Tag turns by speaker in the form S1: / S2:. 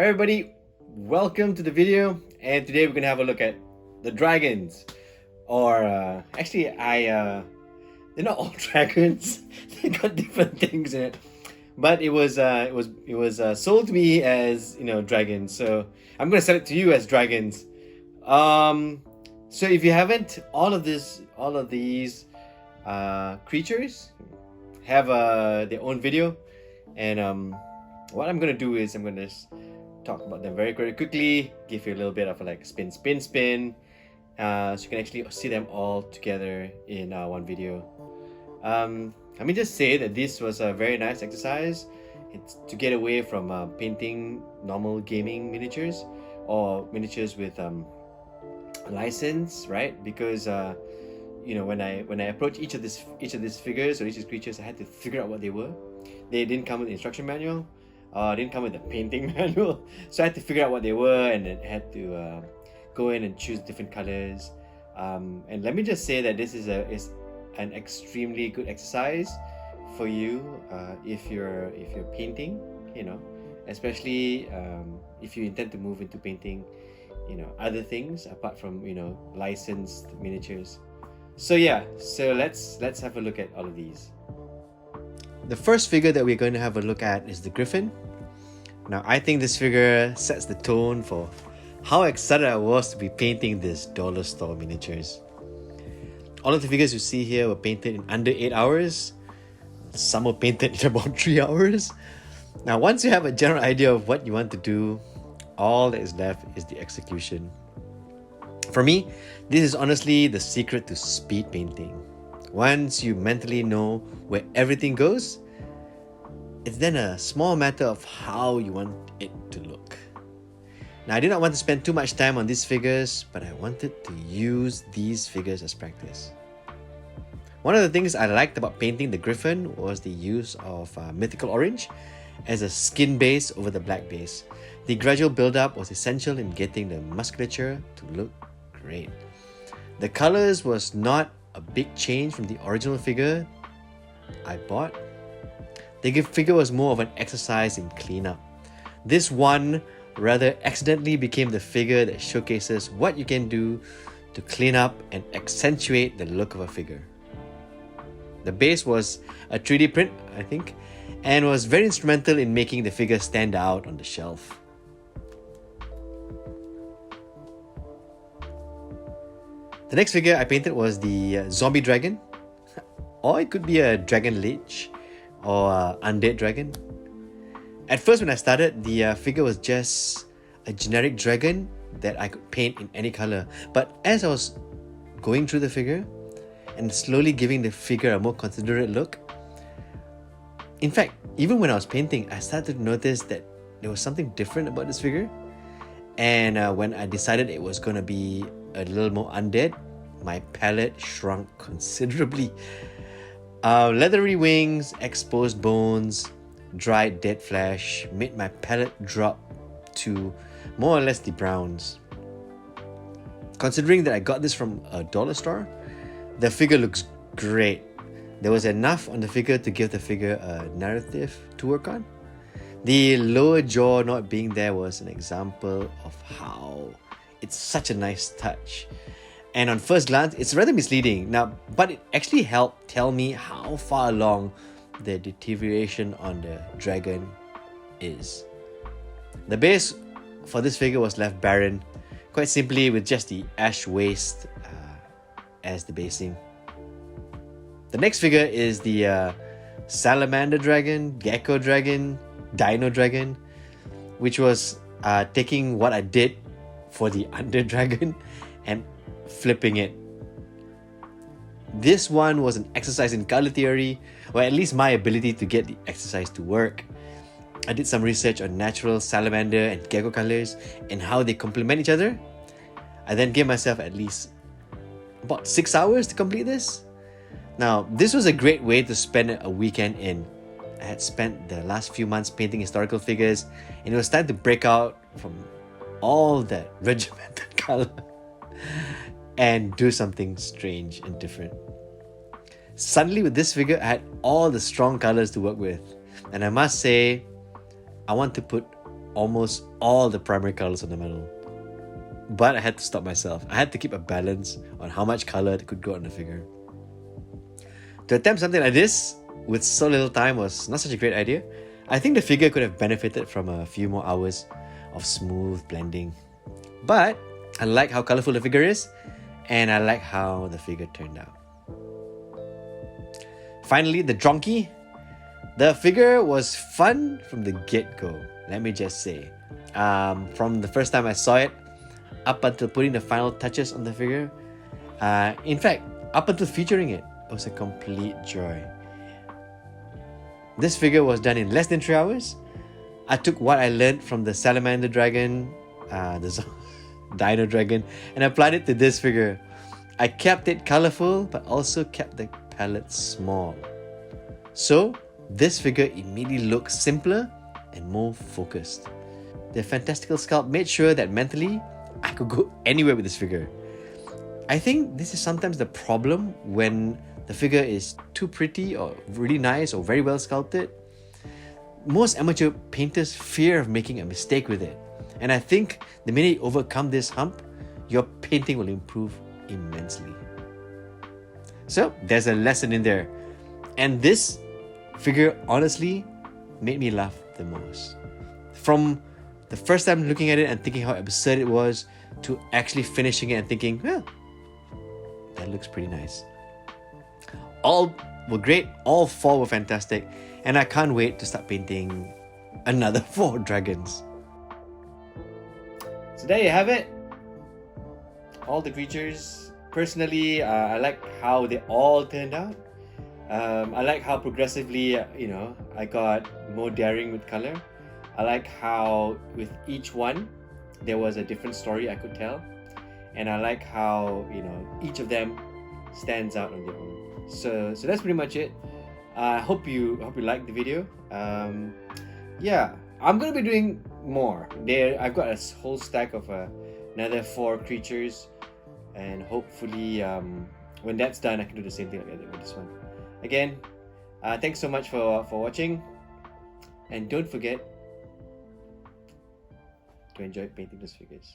S1: Hi everybody, welcome to the video, and today we're gonna have a look at the dragons. Or they're not all dragons. They got different things in it, but it was sold to me as dragons. So I'm gonna sell it to you as dragons. So if you haven't, all of these creatures have their own video, and what I'm gonna do is I'm gonna talk about them very quickly, give you a little bit of a spin, so you can actually see them all together in one video. Let me just say that this was a very nice exercise. It's to get away from painting normal gaming miniatures or miniatures with a license, right? Because when I approached each of these figures or each of these creatures, I had to figure out what they were. They didn't come with the instruction manual. Didn't come with the painting manual, so I had to figure out what they were, and then had to go in and choose different colors. And let me just say that this is an extremely good exercise for you if you're painting, especially if you intend to move into painting, other things apart from licensed miniatures. So yeah, so let's have a look at all of these. The first figure that we're going to have a look at is the Gryphon. Now, I think this figure sets the tone for how excited I was to be painting these dollar store miniatures. All of the figures you see here were painted in under 8 hours. Some were painted in about 3 hours. Now, once you have a general idea of what you want to do, all that is left is the execution. For me, this is honestly the secret to speed painting. Once you mentally know where everything goes, it's then a small matter of how you want it to look. Now, I did not want to spend too much time on these figures, but I wanted to use these figures as practice. One of the things I liked about painting the Gryphon was the use of mythical orange as a skin base over the black base. The gradual build-up was essential in getting the musculature to look great. The colors was not a big change from the original figure I bought. The figure was more of an exercise in cleanup. This one rather accidentally became the figure that showcases what you can do to clean up and accentuate the look of a figure. The base was a 3D print, I think, and was very instrumental in making the figure stand out on the shelf. The next figure I painted was the zombie dragon, or it could be a dragon lich or Undead Dragon. At first when I started, the figure was just a generic dragon that I could paint in any color. But as I was going through the figure and slowly giving the figure a more considerate look, in fact, even when I was painting, I started to notice that there was something different about this figure. And when I decided it was going to be a little more undead, my palette shrunk considerably. Leathery wings, exposed bones, dried dead flesh made my palette drop to more or less the browns. Considering that I got this from a dollar store, the figure looks great. There was enough on the figure to give the figure a narrative to work on. The lower jaw not being there was an example of how it's such a nice touch. And on first glance, it's rather misleading. Now, but it actually helped tell me how far along the deterioration on the dragon is. The base for this figure was left barren, quite simply with just the ash waste as the basing. The next figure is the Salamander Dragon, Gecko Dragon, Dino Dragon, which was taking what I did for the Undead Dragon and flipping it. This one was an exercise in color theory, or at least my ability to get the exercise to work. I did some research on natural salamander and gecko colors and how they complement each other. I then gave myself at least about 6 hours to complete this. Now, this was a great way to spend a weekend in. I had spent the last few months painting historical figures, and it was time to break out from all that regimented color and do something strange and different. Suddenly with this figure, I had all the strong colors to work with. And I must say, I want to put almost all the primary colors on the medal. But I had to stop myself. I had to keep a balance on how much color could go on the figure. To attempt something like this with so little time was not such a great idea. I think the figure could have benefited from a few more hours of smooth blending. But I like how colorful the figure is, and I like how the figure turned out. Finally, the Dronkey. The figure was fun from the get-go, let me just say. From the first time I saw it, up until putting the final touches on the figure. In fact, up until featuring it, it was a complete joy. This figure was done in less than 3 hours. I took what I learned from the Salamander Dragon, the Dino Dragon, and applied it to this figure. I kept it colorful, but also kept the palette small. So, this figure immediately looks simpler and more focused. The fantastical sculpt made sure that mentally, I could go anywhere with this figure. I think this is sometimes the problem when the figure is too pretty or really nice or very well sculpted. Most amateur painters fear of making a mistake with it. And I think the minute you overcome this hump, your painting will improve immensely. So there's a lesson in there. And this figure honestly made me laugh the most. From the first time looking at it and thinking how absurd it was, to actually finishing it and thinking, well, that looks pretty nice. All were great, all 4 were fantastic, and I can't wait to start painting another 4 dragons. So there you have it. All the creatures. Personally, I like how they all turned out. I like how progressively, I got more daring with color. I like how with each one, there was a different story I could tell. And I like how, each of them stands out on their own. So that's pretty much it. I hope you liked the video. Yeah, I'm gonna be doing more. I've got a whole stack of another 4 creatures, and hopefully when that's done, I can do the same thing like I did with this one. Again, thanks so much for watching, and don't forget to enjoy painting those figures.